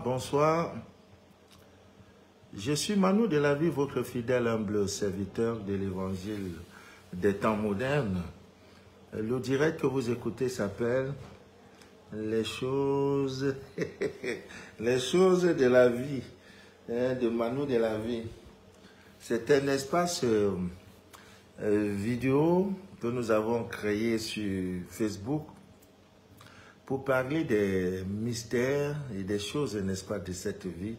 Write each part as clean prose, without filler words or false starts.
bonsoir. Je suis Manu de la vie, votre fidèle humble serviteur de l'évangile des temps modernes. Le direct que vous écoutez s'appelle Les choses, les choses de la vie, de Manu de la vie. C'est un espace vidéo que nous avons créé sur Facebook pour parler des mystères et des choses, n'est-ce pas, de cette vie,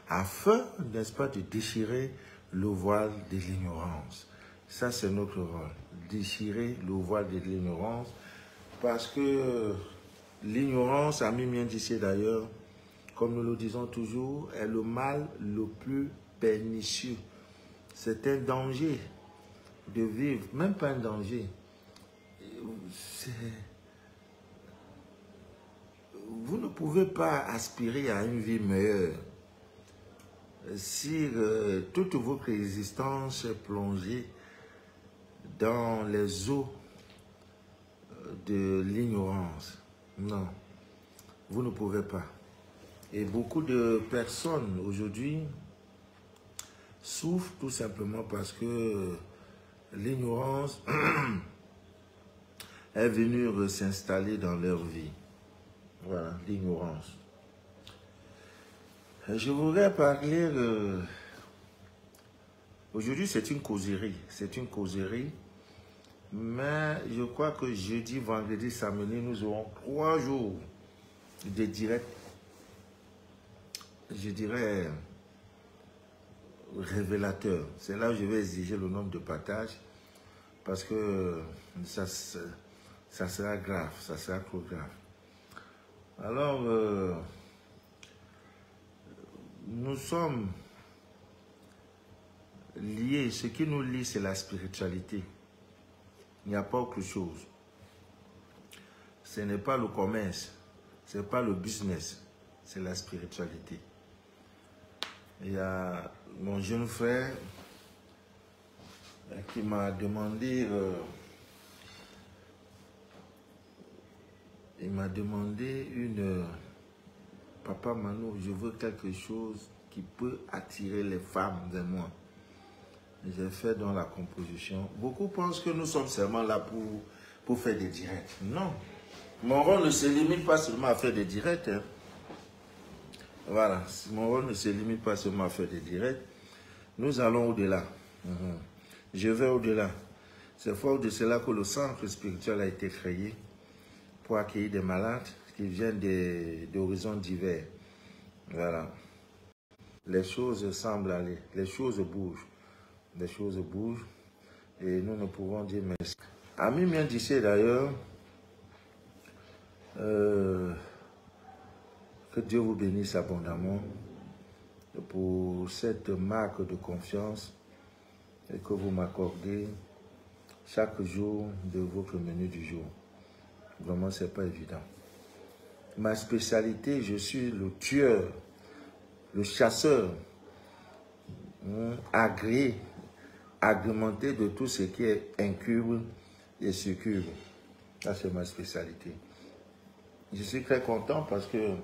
afin, n'est-ce pas, de déchirer le voile de l'ignorance. Ça, c'est notre rôle, déchirer le voile de l'ignorance, parce que l'ignorance, Ami bien d'ici d'ailleurs, comme nous le disons toujours, est le mal le plus pernicieux. C'est un danger de vivre, même pas un danger. Vous ne pouvez pas aspirer à une vie meilleure si toute votre existence est plongée dans les eaux de l'ignorance. Non, vous ne pouvez pas. Et beaucoup de personnes aujourd'hui souffrent tout simplement parce que l'ignorance est venue s'installer dans leur vie. Voilà, l'ignorance. Je voudrais parler... Aujourd'hui, c'est une causerie. C'est une causerie. Mais je crois que jeudi, vendredi, samedi, nous aurons 3 jours de direct. Je dirais révélateur. C'est là où je vais exiger le nombre de partages. Parce que ça sera grave. Ça sera trop grave. Alors, nous sommes liés. Ce qui nous lie, c'est la spiritualité. Il n'y a pas autre chose. Ce n'est pas le commerce. Ce n'est pas le business. C'est la spiritualité. Il y a mon jeune frère qui m'a demandé... il m'a demandé Papa Manu, je veux quelque chose qui peut attirer les femmes vers moi. J'ai fait dans la composition. Beaucoup pensent que nous sommes seulement là pour faire des directs. Non. Mon rôle ne se limite pas seulement à faire des directs. Hein. Voilà. Mon rôle ne se limite pas seulement à faire des directs. Nous allons au-delà. Je vais au-delà. C'est fort de cela que le centre spirituel a été créé pour accueillir des malades qui viennent d'horizons divers. Voilà. Les choses semblent aller. Les choses bougent. Les choses bougent et nous ne pouvons dire merci. Ami bien d'ici d'ailleurs, que Dieu vous bénisse abondamment pour cette marque de confiance et que vous m'accordez chaque jour de votre menu du jour. Vraiment, ce n'est pas évident. Ma spécialité, je suis le tueur, le chasseur, agréé, agrémenté de tout ce qui est incube et succube. Ça, c'est ma spécialité. Je suis très content parce que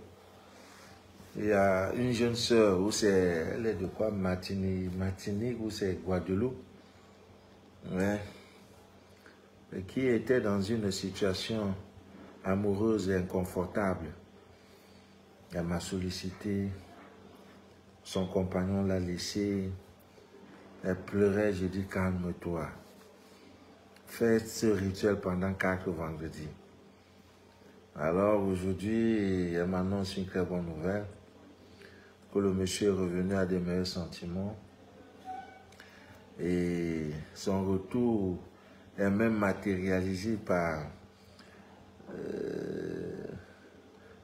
il y a une jeune sœur, elle est de quoi, Martinique, ou c'est Guadeloupe, ouais, qui était dans une situation amoureuse et inconfortable. Elle m'a sollicité, son compagnon l'a laissé, elle pleurait, j'ai dit calme-toi. Faites ce rituel pendant 4 vendredis. Alors aujourd'hui, elle m'annonce une très bonne nouvelle, que le monsieur est revenu à des meilleurs sentiments et son retour est même matérialisé par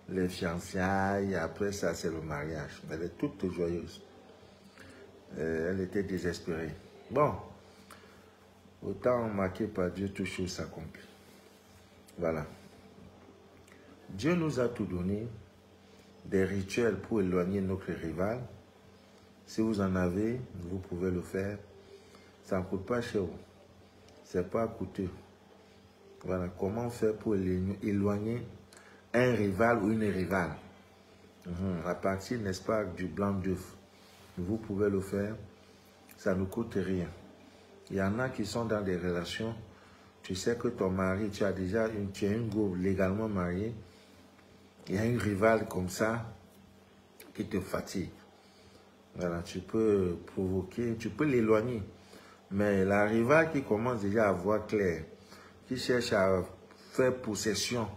les fiançailles. Après ça, c'est le mariage. Elle est toute joyeuse. Elle était désespérée. Bon, autant marqué par Dieu, toute chose s'accomplit. Voilà. Dieu nous a tout donné, des rituels pour éloigner notre rival. Si vous en avez, vous pouvez le faire. Ça ne coûte pas cher. Ce n'est pas coûteux. Voilà, comment faire pour éloigner un rival ou une rivale. À partir, n'est-ce pas, du blanc d'œuf. Vous pouvez le faire, ça ne coûte rien. Il y en a qui sont dans des relations, tu sais que ton mari, tu as déjà une go légalement mariée, il y a une rivale comme ça qui te fatigue. Voilà, tu peux provoquer, tu peux l'éloigner. Mais la rivale qui commence déjà à voir clair, qui cherche à faire possession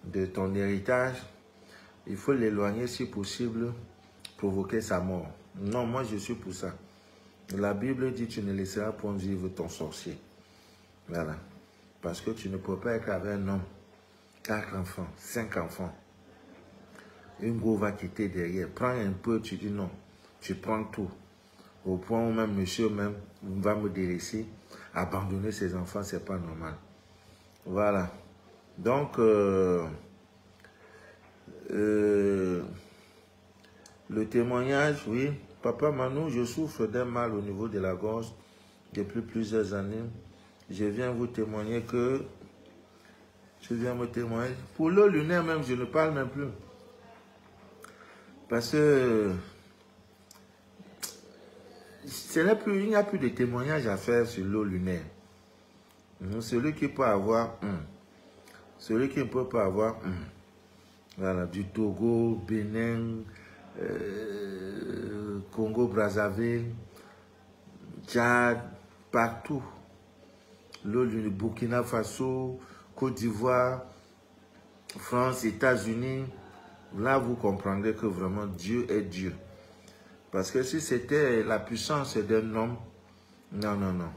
de ton héritage, il faut l'éloigner si possible, provoquer sa mort. Non, moi je suis pour ça. La Bible dit tu ne laisseras point vivre ton sorcier. Voilà. Parce que tu ne peux pas être avec un homme, 4 enfants, 5 enfants. Une go va quitter derrière. Prends un peu, tu dis non. Tu prends tout. Au point où même monsieur même va me délaisser. Abandonner ses enfants, c'est pas normal. Voilà. Donc, le témoignage, oui. Papa Manou, je souffre d'un mal au niveau de la gorge depuis plusieurs années. Je viens vous témoigner que... Je viens me témoigner. Pour l'eau lunaire même, je ne parle même plus. Parce que... il n'y a plus de témoignage à faire sur l'eau lunaire. Celui qui peut avoir... Celui qui ne peut pas avoir... Voilà, du Togo, Bénin, Congo, Brazzaville, Tchad, partout. L'eau lunaire, Burkina Faso, Côte d'Ivoire, France, États-Unis. Là, vous comprendrez que vraiment Dieu est Dieu. Parce que si c'était la puissance d'un homme, non, non, non.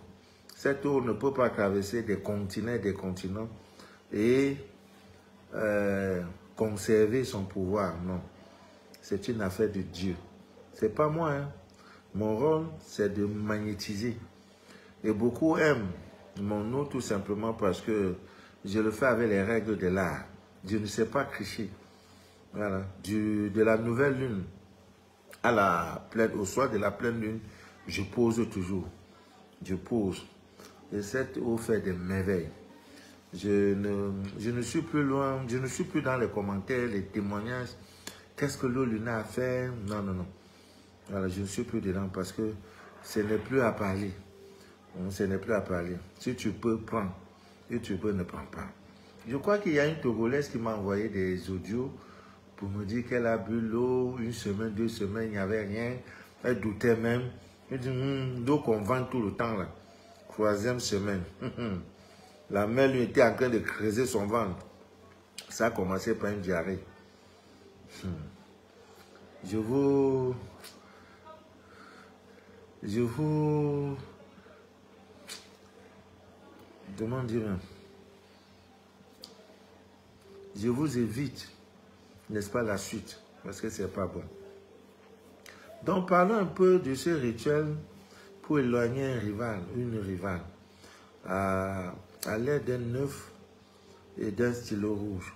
Cette eau ne peut pas traverser des continents et conserver son pouvoir, non. C'est une affaire de Dieu. C'est pas moi, hein. Mon rôle, c'est de magnétiser. Et beaucoup aiment mon nom tout simplement parce que je le fais avec les règles de l'art. Je ne sais pas tricher. Voilà. De la nouvelle lune au soir de la pleine lune, je pose toujours. Je pose. Et cette eau fait des merveilles. Je ne suis plus loin, je ne suis plus dans les commentaires, les témoignages. Qu'est-ce que l'eau lunaire a fait? Non, non, non. Voilà, je ne suis plus dedans parce que ce n'est plus à parler. Ce n'est plus à parler. Si tu peux, prends. Si tu peux, ne prends pas. Je crois qu'il y a une Togolaise qui m'a envoyé des audios pour me dire qu'elle a bu l'eau 1 semaine, 2 semaines, il n'y avait rien. Elle doutait même. Elle dit, l'eau qu'on vend tout le temps là. 3e semaine. La mère lui était en train de creuser son ventre. Ça a commencé par une diarrhée. Je vous demande même. Je vous évite, n'est-ce pas, la suite, parce que c'est pas bon. Donc, parlons un peu de ce rituel pour éloigner un rival, une rivale, à l'aide d'un œuf et d'un stylo rouge.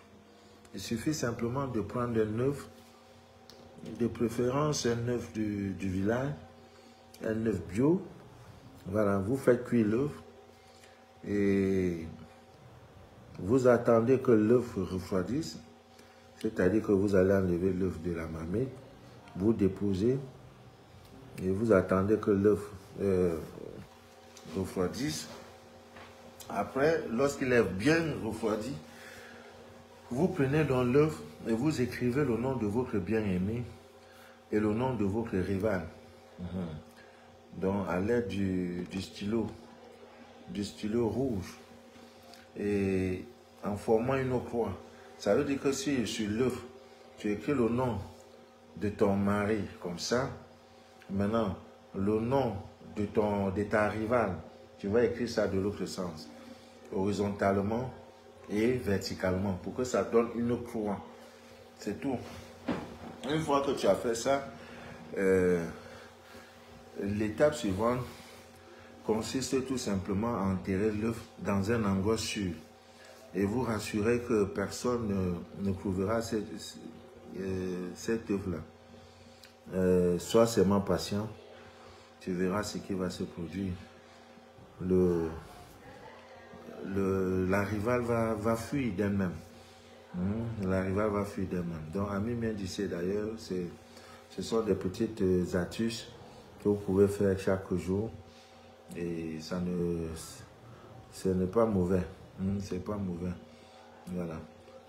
Il suffit simplement de prendre un œuf, de préférence un œuf du village, un œuf bio. Voilà, vous faites cuire l'œuf et vous attendez que l'œuf refroidisse, c'est-à-dire que vous allez enlever l'œuf de la marmite, vous déposez et vous attendez que l'œuf refroidisse. Après, lorsqu'il est bien refroidi, vous prenez dans l'œuf et vous écrivez le nom de votre bien-aimé et le nom de votre rival. Donc, à l'aide du stylo rouge et en formant une croix. Ça veut dire que si sur l'œuf, tu écris le nom de ton mari comme ça, maintenant, le nom de ta rivale, tu vas écrire ça de l'autre sens, horizontalement et verticalement, pour que ça donne une croix. C'est tout. Une fois que tu as fait ça, l'étape suivante consiste tout simplement à enterrer l'œuf dans un endroit sûr et vous rassurer que personne ne trouvera cet œuf-là. Sois seulement patient, tu verras ce qui va se produire. La rivale va fuir d'elle-même. La rivière va fuir des mains. Donc, Ami Mendice, d'ailleurs, ce sont des petites astuces que vous pouvez faire chaque jour. Et ce n'est pas mauvais. C'est pas mauvais. Voilà.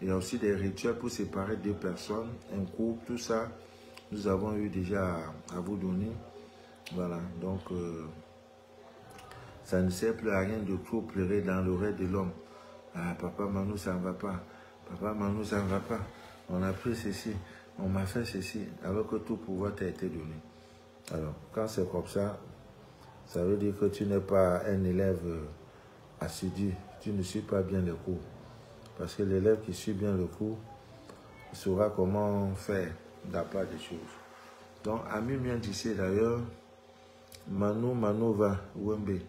Il y a aussi des rituels pour séparer deux personnes, un couple, tout ça. Nous avons eu déjà à vous donner. Voilà. Donc, ça ne sert plus à rien de trop pleurer dans l'oreille de l'homme. Ah, papa Manou, ça ne va pas. Papa Manou, ça ne va pas. On a pris ceci. On m'a fait ceci. Alors que tout pouvoir t'a été donné. Alors, quand c'est comme ça veut dire que tu n'es pas un élève assidu. Tu ne suis pas bien les cours. Parce que l'élève qui suit bien le cours saura comment faire d'après des choses. Donc, Ami vient d'ici d'ailleurs. Manu Manova Wembe.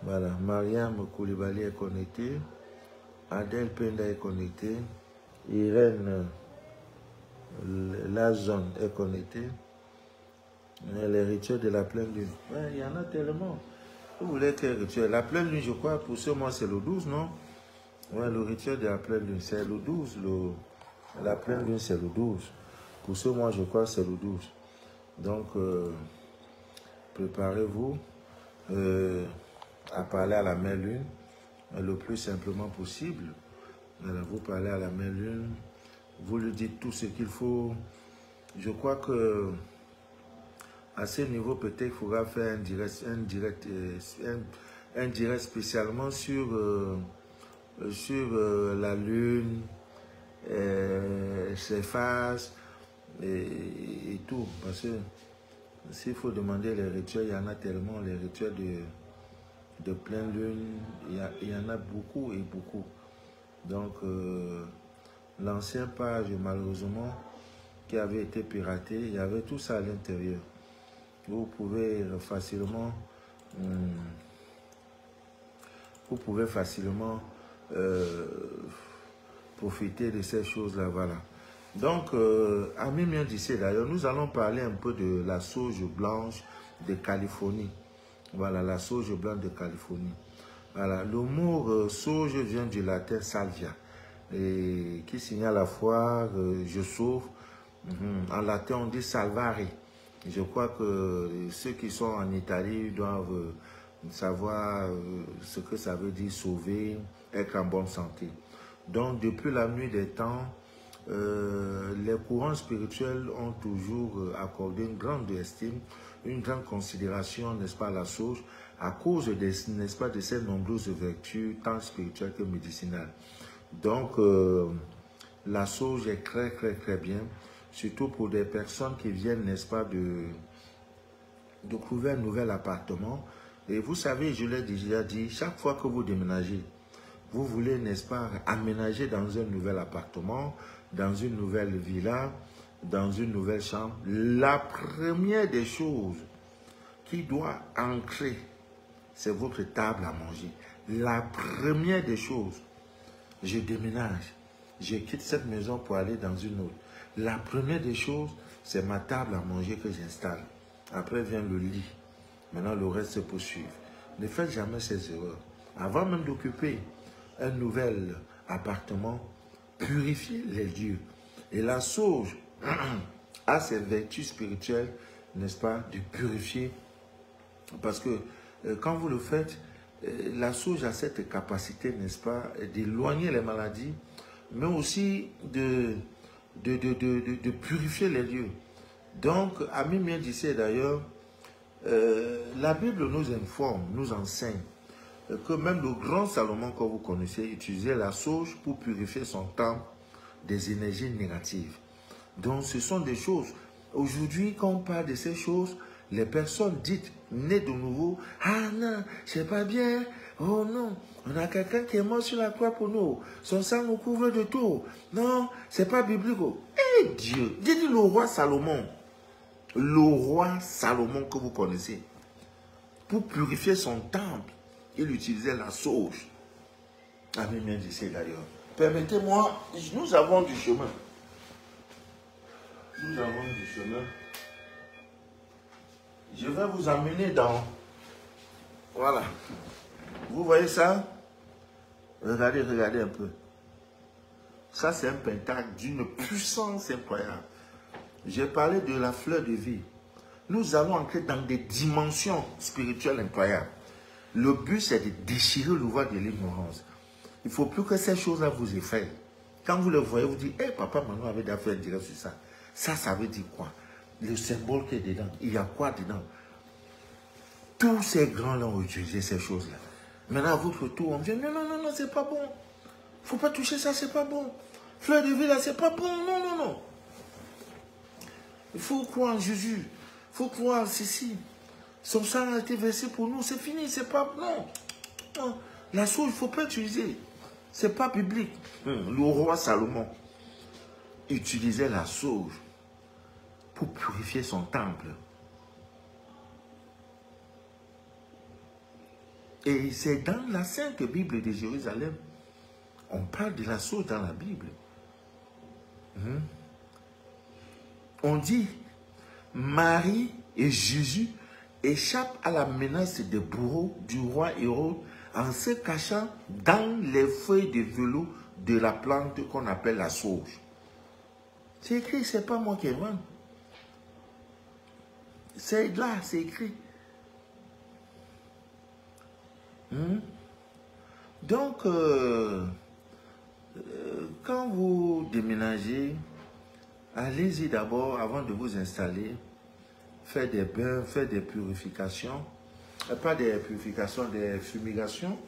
Voilà. Mariam Koulibaly est connectée. Adèle Penda est connectée. Irène Lazone est connectée. Les rituels de la pleine lune. Ouais, il y en a tellement. Vous voulez quel rituel? La pleine lune, je crois, pour ce mois, c'est le 12, non? Ouais, le rituel de la pleine lune, c'est le 12. La pleine lune, c'est le 12. Pour ce mois, je crois, c'est le 12. Donc, préparez-vous à parler à la mère lune le plus simplement possible. Alors, vous parlez à la mère lune, vous lui dites tout ce qu'il faut. Je crois que à ce niveau, peut-être qu'il faudra faire un direct spécialement sur la lune, ses phases et tout. Parce que s'il faut demander les rituels, il y en a tellement, les rituels de pleine lune, il y en a beaucoup et beaucoup. Donc, l'ancien page, malheureusement, qui avait été piraté, il y avait tout ça à l'intérieur. Vous pouvez facilement profiter de ces choses-là. Voilà. Donc, Ami vient d'ici d'ailleurs, nous allons parler un peu de la sauge blanche de Californie. Voilà, la sauge blanche de Californie. Voilà, le mot sauge vient du latin salvia, qui signifie à la fois je sauve. En latin, on dit salvare. Je crois que ceux qui sont en Italie doivent savoir ce que ça veut dire sauver, être en bonne santé. Donc, depuis la nuit des temps, les courants spirituels ont toujours accordé une grande estime, une grande considération, n'est-ce pas, à la sauge, à cause, n'est-ce pas, de ses nombreuses vertus, tant spirituelles que médicinales. Donc, la sauge est très, très, très bien, surtout pour des personnes qui viennent, n'est-ce pas, de trouver un nouvel appartement. Et vous savez, je l'ai déjà dit, chaque fois que vous déménagez, vous voulez, n'est-ce pas, aménager dans un nouvel appartement, dans une nouvelle villa, dans une nouvelle chambre. La première des choses qui doit ancrer, c'est votre table à manger. La première des choses, je déménage, je quitte cette maison pour aller dans une autre. La première des choses, c'est ma table à manger que j'installe. Après vient le lit. Maintenant, le reste se poursuit. Ne faites jamais ces erreurs. Avant même d'occuper un nouvel appartement, purifiez les lieux. Et la sauge a ses vertus spirituelles, n'est-ce pas, de purifier. Parce que quand vous le faites, la sauge a cette capacité, n'est-ce pas, d'éloigner les maladies, mais aussi de purifier les lieux. Donc, Ami vient d'ici d'ailleurs, la Bible nous informe, nous enseigne que même le grand Salomon que vous connaissez utilisait la sauge pour purifier son temple des énergies négatives. Donc ce sont des choses. Aujourd'hui, quand on parle de ces choses, les personnes dites nées de nouveau, ah non, c'est pas bien, oh non, on a quelqu'un qui est mort sur la croix pour nous, son sang nous couvre de tout. Non, c'est pas biblique. Eh Dieu, dites le roi Salomon que vous connaissez, pour purifier son temple, il utilisait la sauge. Ami vient d'ici d'ailleurs. Permettez-moi, nous avons du chemin. Nous avons du chemin. Je vais vous amener dans... Voilà. Vous voyez ça? Regardez, regardez un peu. Ça, c'est un pentacle d'une puissance incroyable. J'ai parlé de la fleur de vie. Nous allons entrer dans des dimensions spirituelles incroyables. Le but, c'est de déchirer le voile de l'ignorance. Il ne faut plus que ces choses-là vous effraient. Quand vous le voyez, vous dites, hey, papa, Manon avait d'affaires direct sur ça. Ça veut dire quoi? Le symbole qui est dedans, il y a quoi dedans? Tous ces grands-là ont utilisé ces choses-là. Maintenant, à votre tour, on me dit, non, non, non, non, c'est pas bon. Il ne faut pas toucher ça, c'est pas bon. Fleur de vie, là, c'est pas bon. Non, non, non. Il faut croire en Jésus. Il faut croire en ceci. Son sang a été versé pour nous, c'est fini, c'est pas bon. Non. La sauge, il ne faut pas utiliser. Ce n'est pas biblique. Le roi Salomon utilisait la sauge pour purifier son temple. Et c'est dans la Sainte Bible de Jérusalem. On parle de la sauge dans la Bible. On dit, Marie et Jésus échappent à la menace des bourreaux du roi Hérode en se cachant dans les feuilles de velours de la plante qu'on appelle la sauge. C'est écrit, c'est pas moi qui invente. C'est là, c'est écrit. Donc, quand vous déménagez, allez-y d'abord, avant de vous installer, faites des bains, faites des purifications, pas des purifications, des fumigations.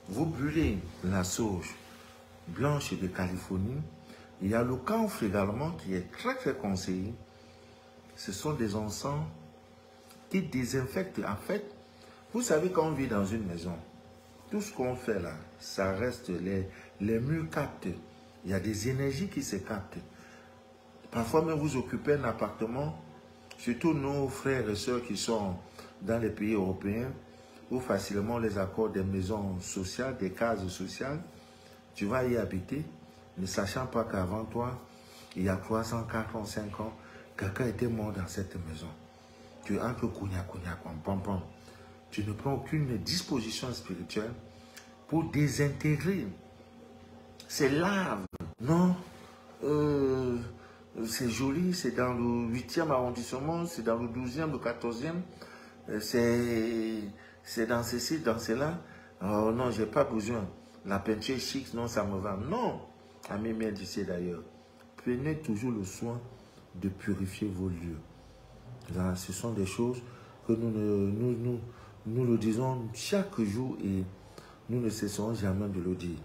Vous brûlez la sauge blanche de Californie. Il y a le camphre également qui est très très conseillé. Ce sont des encens qui désinfectent. En fait, vous savez, quand on vit dans une maison, tout ce qu'on fait là, ça reste, les murs captent. Il y a des énergies qui se captent. Parfois même vous occupez un appartement, surtout nos frères et sœurs qui sont dans les pays européens, où facilement on les accorde des maisons sociales, des cases sociales. Tu vas y habiter, ne sachant pas qu'avant toi, il y a 300, 4 ans, 5 ans, quelqu'un était mort dans cette maison. Tu entres cognac, pam, pam, pam. Tu ne prends aucune disposition spirituelle pour désintégrer ces larves. Non, c'est joli, c'est dans le 8e arrondissement, c'est dans le 12e, le 14e, c'est dans ceci, dans cela. Oh non, j'ai pas besoin. La peinture chic, non, ça me va. Non, ami bien d'ici d'ailleurs. Prenez toujours le soin de purifier vos lieux. Là, ce sont des choses que nous le disons chaque jour et nous ne cessons jamais de le dire.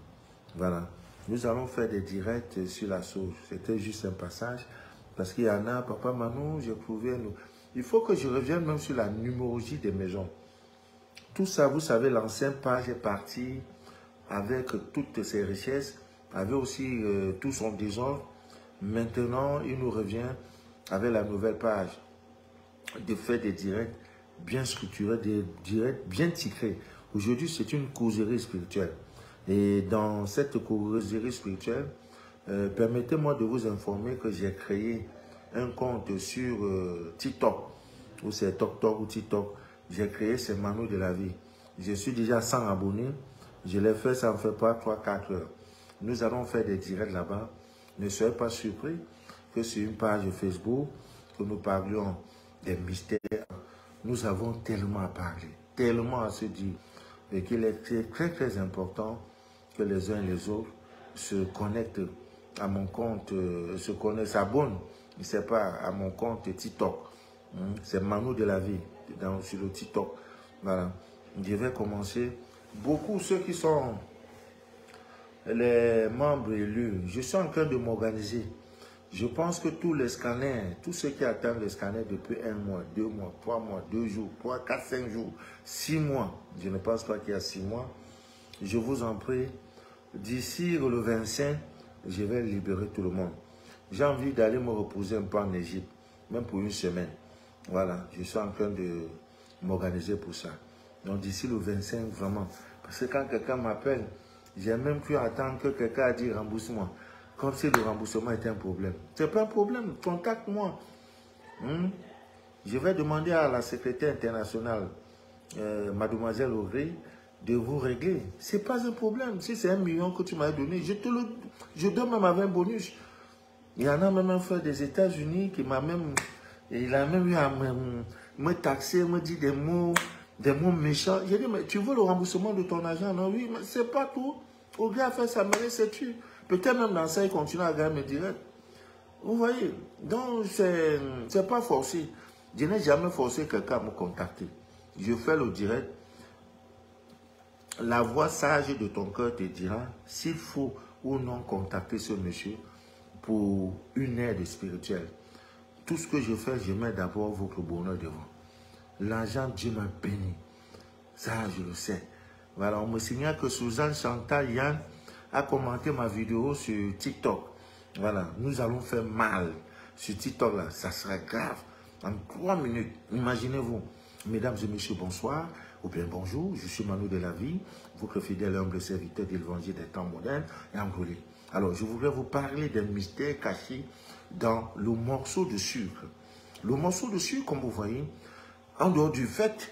Voilà. Nous allons faire des directs sur la sauge. C'était juste un passage. Parce qu'il y en a, papa Manon, j'ai trouvé... Il faut que je revienne même sur la numérologie des maisons. Tout ça, vous savez, l'ancien page est parti avec toutes ses richesses, avait aussi tout son désordre. Maintenant, il nous revient avec la nouvelle page. De faire des directs bien structurés, des directs bien titrés. Aujourd'hui, c'est une causerie spirituelle. Et dans cette causerie spirituelle, permettez-moi de vous informer que j'ai créé un compte sur TikTok, ou c'est TokTok ou TikTok. J'ai créé ces manuels de la vie. Je suis déjà 100 abonnés. Je l'ai fait, ça ne fait pas 3-4 heures. Nous allons faire des directs là-bas. Ne soyez pas surpris que sur une page Facebook, que nous parlions des mystères. Nous avons tellement à parler, tellement à se dire, et qu'il est très très important que les uns et les autres se connectent à mon compte, s'abonnent, je ne sais pas, à mon compte TikTok. C'est Manu de la vie, sur le TikTok. Voilà. Je vais commencer. Beaucoup, ceux qui sont les membres élus, je suis en train de m'organiser. Je pense que tous les scanners, tous ceux qui attendent les scanners depuis 1 mois, 2 mois, 3 mois, 2 jours, 3, 4, 5 jours, 6 mois, je ne pense pas qu'il y a 6 mois, je vous en prie, d'ici le 25, je vais libérer tout le monde. J'ai envie d'aller me reposer un peu en Égypte, même pour 1 semaine. Voilà, je suis en train de m'organiser pour ça. Donc d'ici le 25, vraiment, parce que quand quelqu'un m'appelle, j'ai même pu attendre que quelqu'un a dit remboursement. Comme si le remboursement était un problème. Ce n'est pas un problème, contacte-moi. Je vais demander à la secrétaire internationale, mademoiselle Audrey, de vous régler. Ce n'est pas un problème. Si c'est 1 million que tu m'as donné, je donne même avec un bonus. Il y en a même un frère des États-Unis qui m'a même... Il a même eu à me taxer, me dire des mots méchants. J'ai dit, mais tu veux le remboursement de ton argent? Non, oui, mais c'est pas tout. Au gars a fait sa mêlée, c'est tu. Peut-être même dans ça, il continue à gagner mes directs. Vous voyez? Donc, c'est pas forcé. Je n'ai jamais forcé quelqu'un à me contacter. Je fais le direct. La voix sage de ton cœur te dira s'il faut ou non contacter ce monsieur pour une aide spirituelle. Tout ce que je fais, je mets d'abord votre bonheur devant. L'argent, Dieu m'a béni. Ça, je le sais. Voilà, on me signale que Suzanne Chantal Yann a commenté ma vidéo sur TikTok. Voilà, nous allons faire mal sur TikTok là. Ça sera grave. En 3 minutes, imaginez-vous. Mesdames et messieurs, bonsoir. Ou bien bonjour, je suis Manu de la vie, votre fidèle humble serviteur de l'évangile des temps modernes et angolais. Alors, je voudrais vous parler d'un mystère caché dans le morceau de sucre. Le morceau de sucre, comme vous voyez, en dehors du fait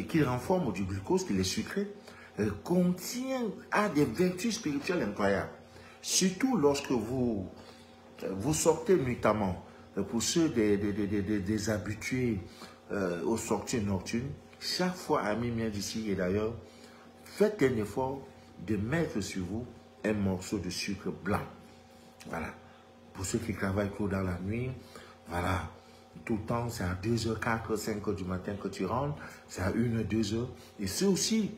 qu'il renforme du glucose, qu'il est sucré, a des vertus spirituelles incroyables. Surtout lorsque vous sortez nuitamment. Pour ceux des habitués aux sorties nocturnes, chaque fois, amis miens d'ici et d'ailleurs, faites un effort de mettre sur vous un morceau de sucre blanc. Voilà. Pour ceux qui travaillent trop dans la nuit, voilà. Tout le temps, c'est à 2h, 4h, 5h du matin que tu rentres. C'est à 1h, 2h. Et ceux aussi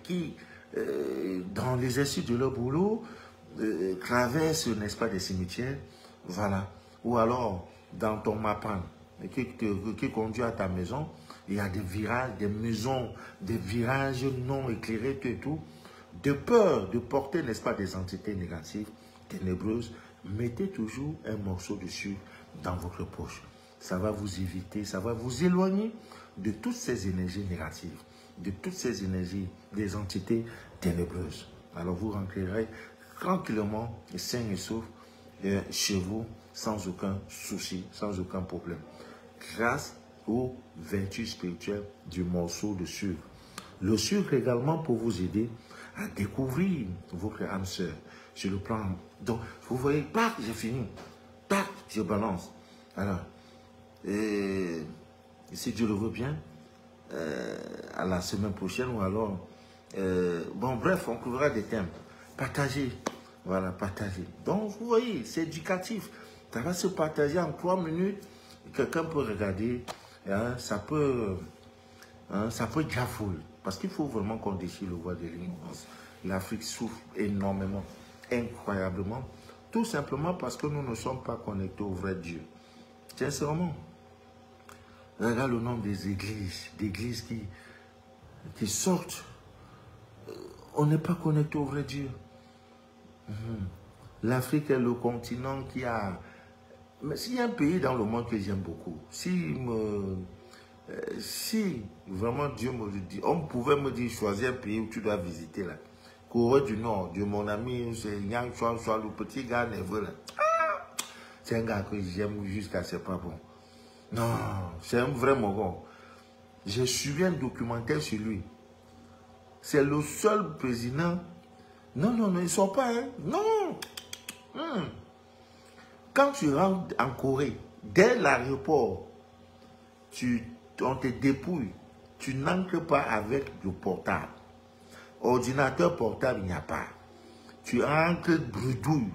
qui, dans l'exercice de leur boulot, traversent, n'est-ce pas, des cimetières. Voilà. Ou alors, dans ton mapan, qui conduit à ta maison, il y a des virages, des maisons, des virages non éclairés, tout. De peur de porter, n'est-ce pas, des entités négatives, ténébreuses, mettez toujours un morceau de sucre dans votre poche. Ça va vous éviter, ça va vous éloigner de toutes ces énergies négatives, de toutes ces énergies des entités ténébreuses. Alors vous rentrerez tranquillement, sain et sauf, chez vous, sans aucun souci, sans aucun problème. Grâce aux vertus spirituelles du morceau de sucre. Le sucre également pour vous aider à découvrir votre âme sœur sur le plan. Donc, vous voyez, tac, j'ai fini. Tac, je balance. Alors, si Dieu le veut bien, à la semaine prochaine ou alors, bon, bref, on couvrira des thèmes. Partagez. Voilà, partagez. Donc, vous voyez, c'est éducatif. Ça va se partager en 3 minutes. Quelqu'un peut regarder. Hein, ça peut gafouiller. Parce qu'il faut vraiment qu'on déchire le voile de l'ignorance. L'Afrique souffre énormément, incroyablement. Tout simplement parce que nous ne sommes pas connectés au vrai Dieu. Sincèrement. Regarde le nombre des églises qui sortent. On n'est pas connecté au vrai Dieu. L'Afrique est le continent qui a... Mais s'il y a un pays dans le monde que j'aime beaucoup, si vraiment Dieu me le dit, on pouvait me dire, choisis un pays où tu dois visiter là. Corée du Nord, de mon ami, c'est Yang Chuan, le petit gars nerveux là. Ah, c'est un gars que j'aime jusqu'à c'est pas bon. Non, c'est un vrai moron. J'ai suivi un documentaire sur lui. C'est le seul président. Non, ils ne sont pas, hein. Non. Quand tu rentres en Corée, dès l'aéroport, on te dépouille. Tu n'entres pas avec le portable. Ordinateur portable, il n'y a pas. Tu entres bredouille.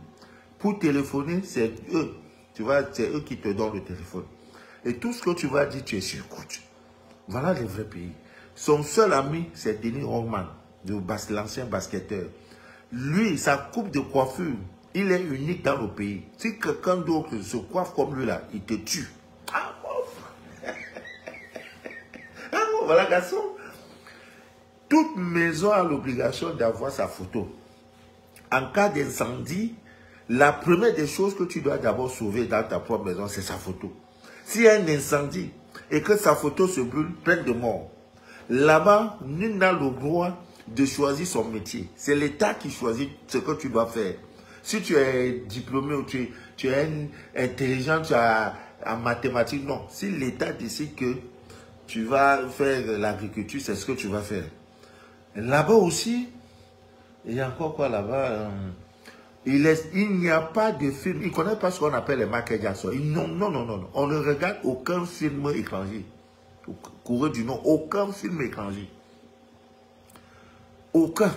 Pour téléphoner, c'est eux. Tu vois, c'est eux qui te donnent le téléphone. Et tout ce que tu vas dire, tu es sur écoute. Voilà les vrais pays. Son seul ami, c'est Denis Rodman, l'ancien basketteur. Lui, sa coupe de coiffure, il est unique dans le pays. Si quelqu'un d'autre se coiffe comme lui là, il te tue. Ah bon, voilà garçon. Toute maison a l'obligation d'avoir sa photo. En cas d'incendie, la première des choses que tu dois d'abord sauver dans ta propre maison, c'est sa photo. S'il y a un incendie et que sa photo se brûle, pleine de morts, là-bas, nul n'a le droit de choisir son métier. C'est l'État qui choisit ce que tu dois faire. Si tu es diplômé ou tu es intelligent, tu as en mathématiques, non. Si l'État décide que tu vas faire l'agriculture, c'est ce que tu vas faire. Là-bas aussi, il y a encore quoi là-bas il n'y a pas de film, il ne connaît pas ce qu'on appelle les Michael Jackson. Non, non, non, non. On ne regarde aucun film étranger. Au courant du nom, aucun film étranger. Aucun.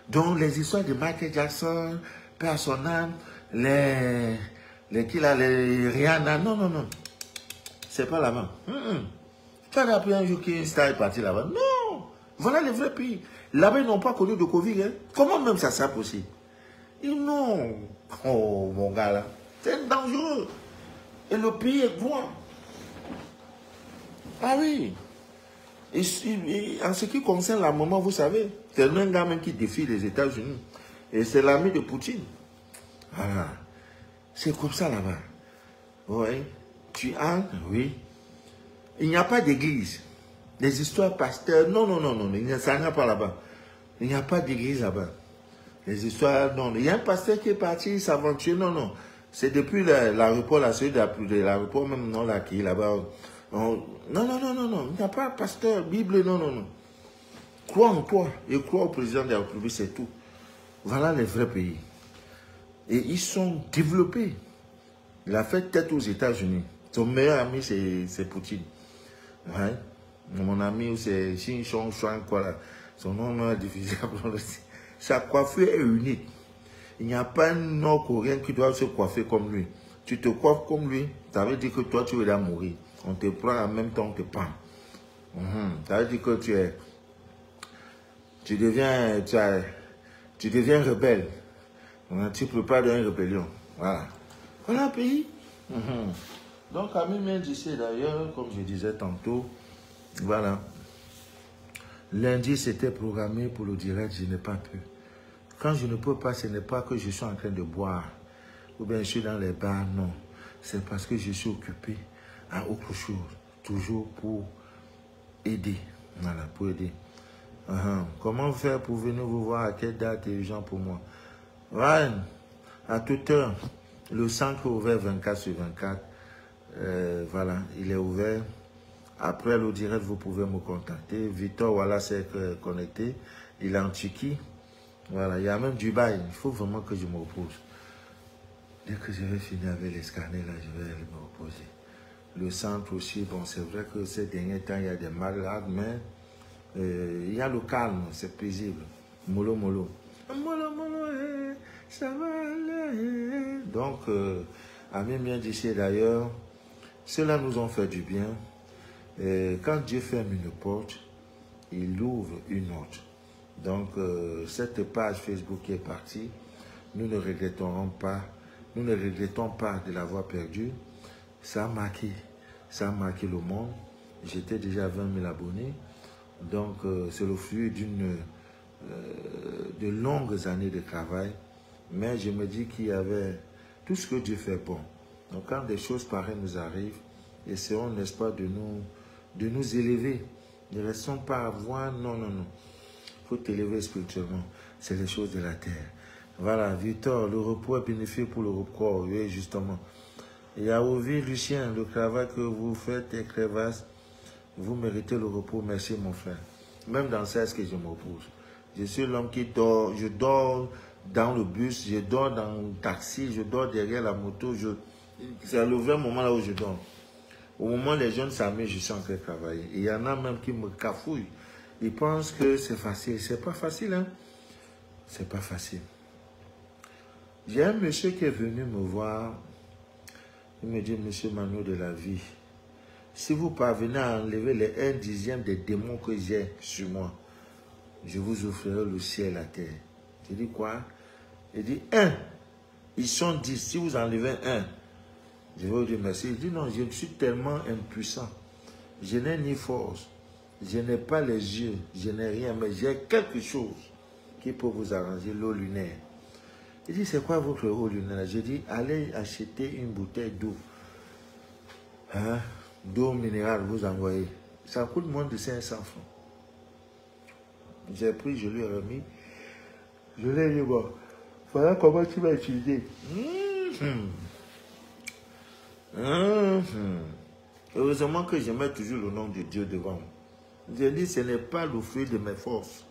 Donc les histoires de Michael Jackson, personnel, les Rihanna, non, non, non. C'est pas là-bas. Tu as appris un jour qu'une star est partie là-bas. Non. Voilà les vrais pays. Là-bas, ils n'ont pas connu de Covid. Hein. Comment même ça sera possible? Non. Oh, mon gars là. C'est dangereux. Et le pays est grand. Ah oui. Et en ce qui concerne la maman, vous savez, c'est un gars même qui défie les États-Unis. Et c'est l'ami de Poutine. Voilà. C'est comme ça là-bas. Oui. Tu as, oui. Il n'y a pas d'église. Les histoires pasteurs, non, non, non, non. Il n'y a pas là-bas. Il n'y a pas d'église là-bas. Les histoires, non. Il y a un pasteur qui est parti s'aventurer, non, non. C'est depuis l'aéroport, la suite de l'aéroport même, non, là, qui est là-bas. Non, non, non, non, non. Il n'y a pas de pasteur, Bible, non, non, non. Crois en toi et crois au président de la République, c'est tout. Voilà les vrais pays. Et ils sont développés. Il a fait tête aux États-Unis. Son meilleur ami, c'est Poutine. Ouais. Mon ami, c'est Xing Chong Chuan, quoi là. Son nom est difficile. Sa coiffure est unique. Il n'y a pas un Nord-Coréen qui doit se coiffer comme lui. Tu te coiffes comme lui, ça veut dire que toi, tu vas mourir. On te prend en même temps, on te pend. Ça veut dire que tu deviens rebelle. Tu prépares une rébellion. Voilà. Voilà un pays. Donc, à mi d'ici d'ailleurs, comme je disais tantôt, voilà. Lundi, c'était programmé pour le direct, je n'ai pas pu. Quand je ne peux pas, ce n'est pas que je suis en train de boire ou bien je suis dans les bars, non. C'est parce que je suis occupé à autre chose, toujours pour aider. Voilà, pour aider. Comment faire pour venir vous voir? À quelle date est urgent pour moi? Ouais, à toute heure. Le centre est ouvert 24/24. Voilà, il est ouvert. Après le direct, vous pouvez me contacter. Victor, voilà, c'est connecté. Il est en Turquie. Voilà, il y a même Dubaï. Il faut vraiment que je me repose. Dès que je vais finir avec les scanners, là, je vais aller me reposer. Le centre aussi, bon, c'est vrai que ces derniers temps, il y a des malades, mais il y a le calme, c'est paisible. Mollo, mollo. Mollo, mollo, ça va aller. Donc, amis bien d'ici d'ailleurs, cela nous ont fait du bien. Quand Dieu ferme une porte, il ouvre une autre. Donc, cette page Facebook est partie. Nous ne regrettons pas de l'avoir perdue. Ça a marqué le monde. J'étais déjà à 20 000 abonnés. Donc, c'est le fruit de longues années de travail. Mais je me dis qu'il y avait tout ce que Dieu fait bon. Donc, quand des choses pareilles nous arrivent, essayons, n'est-ce pas, de nous élever. Ne restons pas à voir, non, non, non. Il faut t'élever spirituellement. C'est les choses de la terre. Voilà, Victor, le repos est bénéfique pour le repos. Oui, justement. Il y a Ovi, Lucien, le travail que vous faites est très vaste. Vous méritez le repos. Merci, mon frère. Même dans ça, est-ce que je me repose? Je suis l'homme qui dort. Je dors dans le bus, je dors dans le taxi, je dors derrière la moto. C'est le vrai moment là où je dors. Au moment où les jeunes s'amusent, je suis en train de travailler. Il y en a même qui me cafouillent. Ils pensent que c'est facile. C'est pas facile, hein? C'est pas facile. J'ai un monsieur qui est venu me voir. Il me dit, monsieur Mano de la vie, si vous parvenez à enlever les 1/10 des démons que j'ai sur moi, je vous offrirai le ciel et la terre. Je dis quoi? Il dit 1. Ils sont 10. Si vous enlevez 1, je vais vous dire merci. Il dit non, je suis tellement impuissant. Je n'ai ni force. Je n'ai pas les yeux. Je n'ai rien. Mais j'ai quelque chose qui peut vous arranger, l'eau lunaire. Il dit, c'est quoi votre eau lunaire? Je dis, allez acheter une bouteille d'eau. Hein? D'eau minérale, vous envoyez. Ça coûte moins de 500 francs. J'ai pris, je lui ai remis. Je l'ai dit, bon, voilà comment tu vas utiliser. Heureusement que je mets toujours le nom de Dieu devant moi. Je dis, ce n'est pas le fruit de mes forces.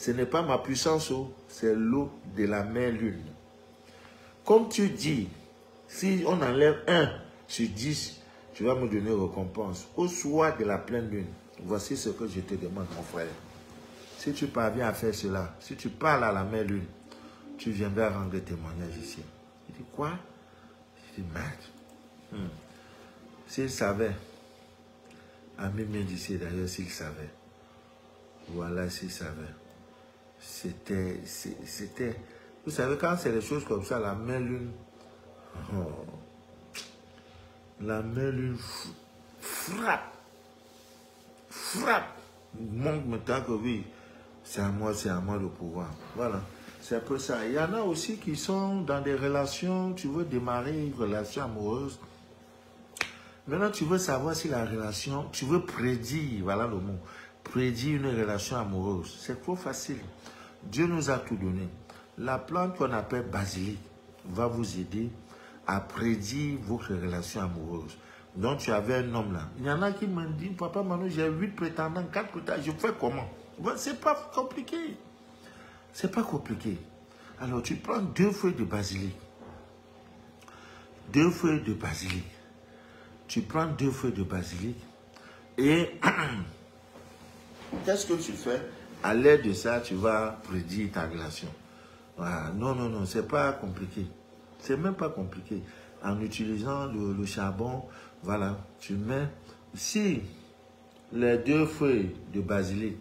Ce n'est pas ma puissance, c'est l'eau de la mer lune. Comme tu dis, si on enlève 1 sur 10, tu vas me donner récompense. Au soir de la pleine lune, voici ce que je te demande, mon frère. Si tu parviens à faire cela, si tu parles à la mer lune, tu viendras rendre témoignage ici. Il dit, quoi? Je dis, maître, s'il savait, Ami bien d'ici d'ailleurs, s'il savait, voilà, s'il savait, c'était, vous savez, quand c'est des choses comme ça, la mer lune, la mer lune frappe, montre maintenant que oui, c'est à moi de pouvoir. Voilà, c'est un peu ça. Il y en a aussi qui sont dans des relations, tu veux démarrer une relation amoureuse. Maintenant, tu veux savoir si la relation, tu veux prédire, voilà le mot, prédire une relation amoureuse. C'est trop facile. Dieu nous a tout donné. La plante qu'on appelle basilic va vous aider à prédire votre relation amoureuse. Donc, tu avais un homme là. Il y en a qui m'ont dit, papa Manu, j'ai 8 prétendants, 4 prétendants, je fais comment? C'est pas compliqué. C'est pas compliqué. Alors, tu prends 2 feuilles de basilic. 2 feuilles de basilic. Tu prends 2 feuilles de basilic et qu'est-ce que tu fais? À l'aide de ça, tu vas prédire ta relation. Voilà. Non, non, non, c'est pas compliqué. C'est même pas compliqué. En utilisant le charbon, voilà, tu mets, si les 2 feuilles de basilic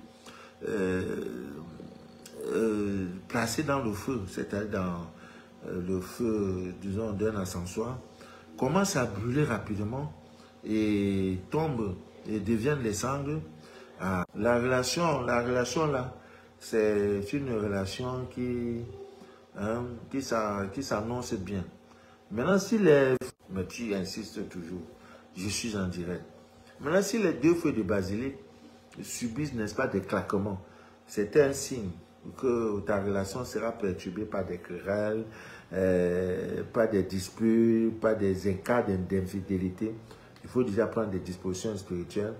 placées dans le feu, c'est-à-dire dans le feu, disons, d'un encensoir, commencent à brûler rapidement et tombent et deviennent les sangles. Ah, la relation là, c'est une relation qui s'annonce bien. Maintenant, si les... Mais tu insistes toujours, je suis en direct. Maintenant, si les 2 feuilles de basilic subissent, n'est-ce pas, des claquements, c'est un signe que ta relation sera perturbée par des querelles, pas des disputes, pas des cas d'infidélité. Il faut déjà prendre des dispositions spirituelles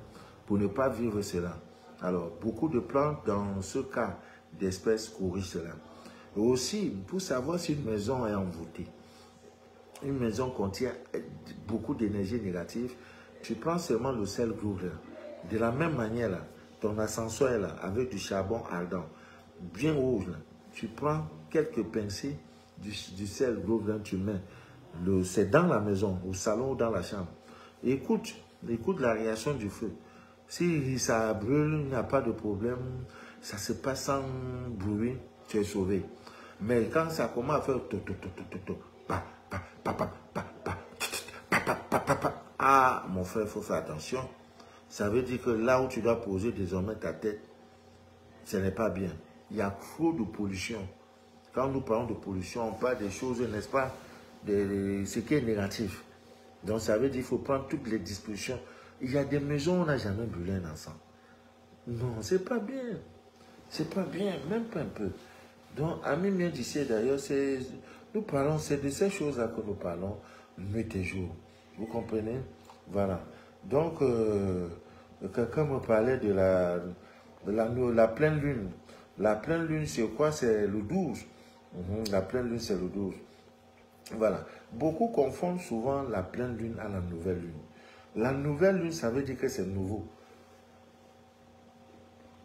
pour ne pas vivre cela. Alors, beaucoup de plantes, dans ce cas d'espèces, corrigent cela. Et aussi, pour savoir si une maison est envoûtée, une maison contient beaucoup d'énergie négative, tu prends seulement le sel Growler. De la même manière, là, ton ascenseur est là, avec du charbon ardent, bien rouge. Là. Tu prends quelques pincées du sel Growler, tu mets. C'est dans la maison, au salon ou dans la chambre. Écoute la réaction du feu. Si ça brûle, il n'y a pas de problème, ça se passe sans bruit, tu es sauvé. Mais quand ça commence à faire ah, mon frère, il faut faire attention. Ça veut dire que là où tu dois poser désormais ta tête, ce n'est pas bien. Il y a trop de pollution. Quand nous parlons de pollution, on parle des choses, n'est-ce pas, de ce qui est négatif. Donc ça veut dire qu'il faut prendre toutes les dispositions. Il y a des maisons où on n'a jamais brûlé un encens. Non, c'est pas bien. C'est pas bien, même pas un peu. Donc, Ami bien d'ici d'ailleurs, nous parlons, c'est de ces choses-là que nous parlons nuit et jour. Vous comprenez? Voilà. Donc, quelqu'un me parlait de la pleine lune. La pleine lune, c'est quoi? C'est le 12. La pleine lune, c'est le 12. Voilà. Beaucoup confondent souvent la pleine lune à la nouvelle lune. La nouvelle lune, ça veut dire que c'est nouveau.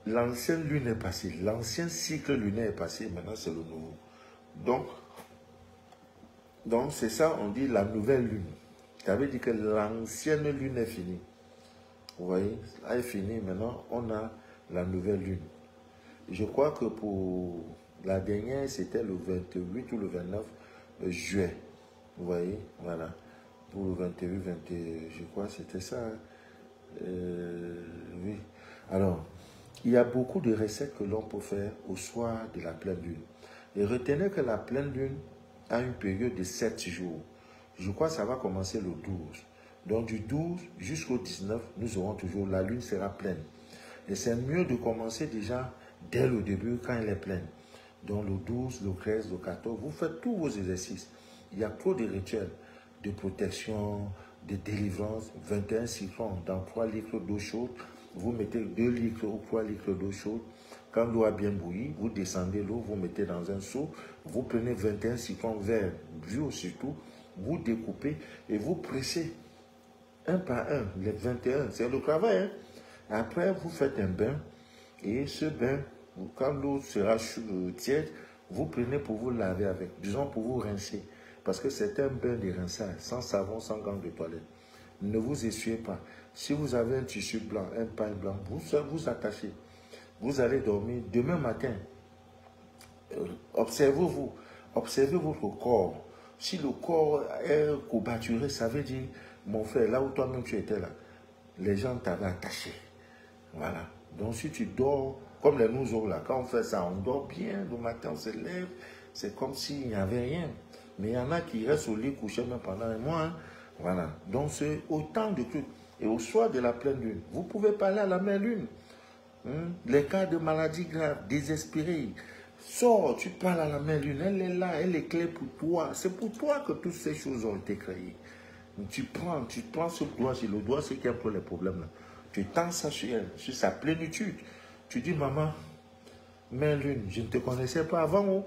L'ancienne lune est passée. L'ancien cycle lunaire est passé. Maintenant, c'est le nouveau. Donc c'est ça, on dit la nouvelle lune. Ça veut dire que l'ancienne lune est finie. Vous voyez, elle est finie. Maintenant, on a la nouvelle lune. Je crois que pour la dernière, c'était le 28 ou le 29 juin. Vous voyez, voilà. Pour le 28, 21, je crois que c'était ça. Oui. Alors, il y a beaucoup de recettes que l'on peut faire au soir de la pleine lune. Et retenez que la pleine lune a une période de 7 jours. Je crois que ça va commencer le 12. Donc du 12 jusqu'au 19, nous aurons toujours, la lune sera pleine. Et c'est mieux de commencer déjà dès le début quand elle est pleine. Donc le 12, le 13, le 14, vous faites tous vos exercices. Il y a trop de rituels de protection, de délivrance, 21 cyclones dans 3 litres d'eau chaude. Vous mettez 2 litres ou 3 litres d'eau chaude. Quand l'eau a bien bouilli, vous descendez l'eau, vous mettez dans un seau, vous prenez 21 citrons verts, bio surtout, vous découpez et vous pressez un par un, les 21, c'est le travail. Hein? Après, vous faites un bain et ce bain, quand l'eau sera tiède, vous prenez pour vous laver avec, disons pour vous rincer. Parce que c'est un bain de rinçage, sans savon, sans gants de toilette. Ne vous essuyez pas. Si vous avez un tissu blanc, un pain blanc, vous attachez. Vous allez dormir demain matin. Observez-vous. Observez votre corps. Si le corps est courbaturé, ça veut dire, mon frère, là où toi-même tu étais là, les gens t'avaient attaché. Voilà. Donc si tu dors, comme les nous là, quand on fait ça, on dort bien, le matin on se lève, c'est comme s'il n'y avait rien. Mais il y en a qui restent au lit couché même pendant un mois. Hein. Voilà. Donc c'est autant de trucs. Et au soir de la pleine lune, vous pouvez parler à la même lune. Les cas de maladies graves, désespérés, sors, tu parles à la même lune, elle est là, elle est claire pour toi. C'est pour toi que toutes ces choses ont été créées. Tu prends ce doigt, c'est le doigt, c'est qui a pour les problèmes là. Tu tends ça sur elle, sur sa plénitude. Tu dis, maman, main lune, je ne te connaissais pas avant. Oh.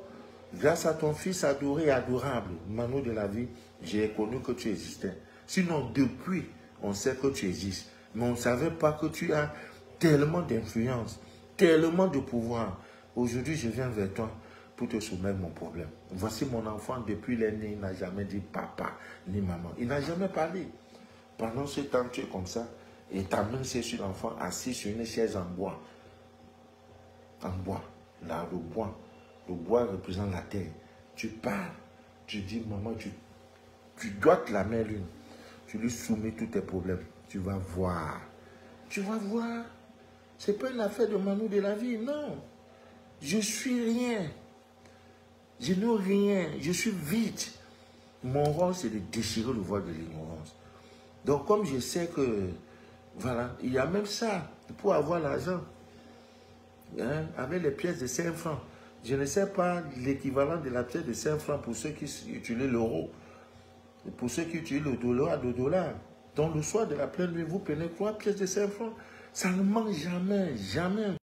Grâce à ton fils adoré et adorable, Mano de la vie, j'ai connu que tu existais. Sinon, depuis, on sait que tu existes. Mais on ne savait pas que tu as tellement d'influence, tellement de pouvoir. Aujourd'hui, je viens vers toi pour te soumettre mon problème. Voici mon enfant, depuis l'aîné, il n'a jamais dit papa ni maman. Il n'a jamais parlé. Pendant ce temps, tu es comme ça, et ta main, c'est sur l'enfant assis sur une chaise en bois. En bois. Là, le bois. Le bois représente la terre. Tu parles. Tu dis, maman, tu doites la main lune. Tu lui soumets tous tes problèmes. Tu vas voir. Tu vas voir. Ce n'est pas une affaire de Manu de la vie, non. Je suis rien. Je n'ai rien. Je suis vide. Mon rôle, c'est de déchirer le voile de l'ignorance. Donc, comme je sais que, voilà, il y a même ça, pour avoir l'argent, hein, avec les pièces de 5 francs. Je ne sais pas l'équivalent de la pièce de 5 francs pour ceux qui utilisent l'euro. Pour ceux qui utilisent le dollar, Donc, le soir de la pleine nuit, vous prenez 3 pièces de 5 francs. Ça ne manque jamais, jamais.